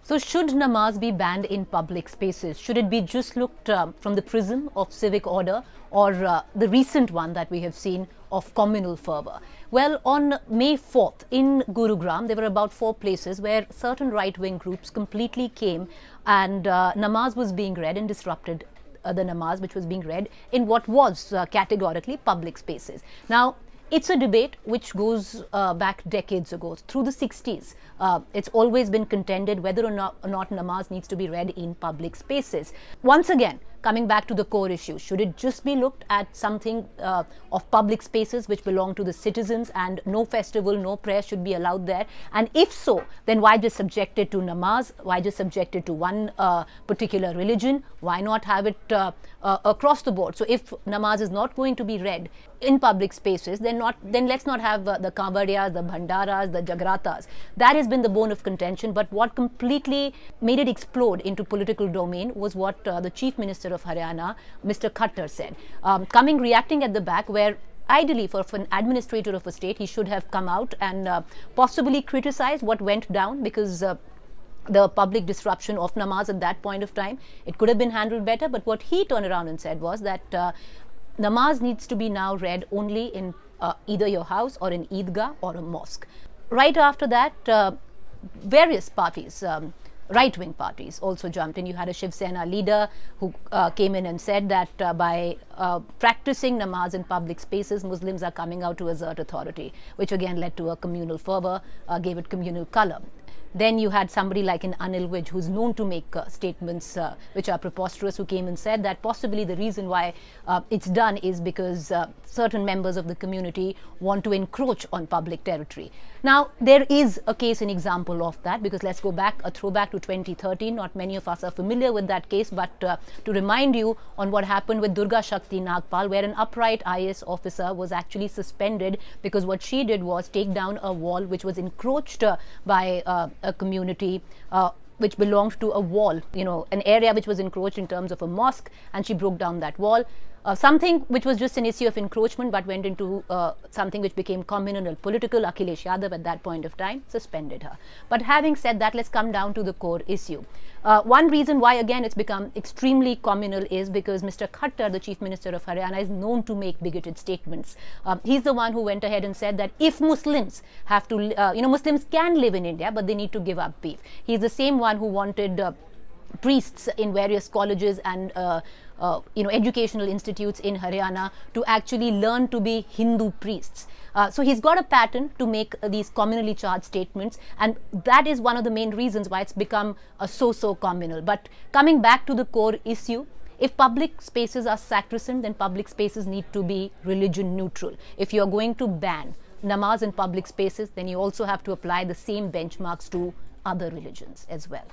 So should namaz be banned in public spaces? Should it be just looked from the prism of civic order, or the recent one that we have seen of communal fervor? Well, on May 4th in Gurgaon, there were about 4 places where certain right-wing groups completely came and namaz was being read and disrupted the namaz which was being read in what was categorically public spaces. Now, it's a debate which goes back decades ago, through the 60s. It's always been contended whether or not namaz needs to be read in public spaces. Once again, coming back to the core issue, should it just be looked at something of public spaces which belong to the citizens, and no festival, no prayer should be allowed there? And if so, then why just subject it to namaz? Why just subject it to one particular religion? Why not have it across the board? So if namaz is not going to be read in public spaces, then let's not have the kavariyas, the bhandaras, the jagratas. That has been the bone of contention. But what completely made it explode into political domain was what the Chief Minister of Haryana, Mr. Khattar, said, reacting at the back, where ideally for an administrator of a state, he should have come out and possibly criticized what went down, because the public disruption of namaz at that point of time, it could have been handled better. But what he turned around and said was that namaz needs to be now read only in either your house or an Eidgah or a mosque. Right after that, various parties, right-wing parties, also jumped in. You had a Shiv Sena leader who came in and said that by practicing namaz in public spaces, Muslims are coming out to assert authority, which again led to a communal fervor, gave it communal color. Then you had somebody like an Anil Vij, who's known to make statements which are preposterous, who came and said that possibly the reason why it's done is because certain members of the community want to encroach on public territory. Now, there is a case and example of that, because let's go back, a throwback to 2013. Not many of us are familiar with that case, but to remind you on what happened with Durga Shakti Nagpal, where an upright IAS officer was actually suspended because what she did was take down a wall which was encroached by a community which belonged to a wall, an area which was encroached in terms of a mosque, and she broke down that wall. Something which was just an issue of encroachment but went into something which became communal and political. Akhilesh Yadav at that point of time suspended her. But having said that, let's come down to the core issue. One reason why again it's become extremely communal is because Mr. Khattar, the Chief Minister of Haryana, is known to make bigoted statements. He's the one who went ahead and said that if Muslims have to, Muslims can live in India, but they need to give up beef. He's the same one who wanted priests in various colleges and educational institutes in Haryana to actually learn to be Hindu priests. So he's got a pattern to make these communally charged statements, and that is one of the main reasons why it's become so communal. But coming back to the core issue, if public spaces are sacrosanct, then public spaces need to be religion neutral. If you're going to ban namaz in public spaces, then you also have to apply the same benchmarks to other religions as well.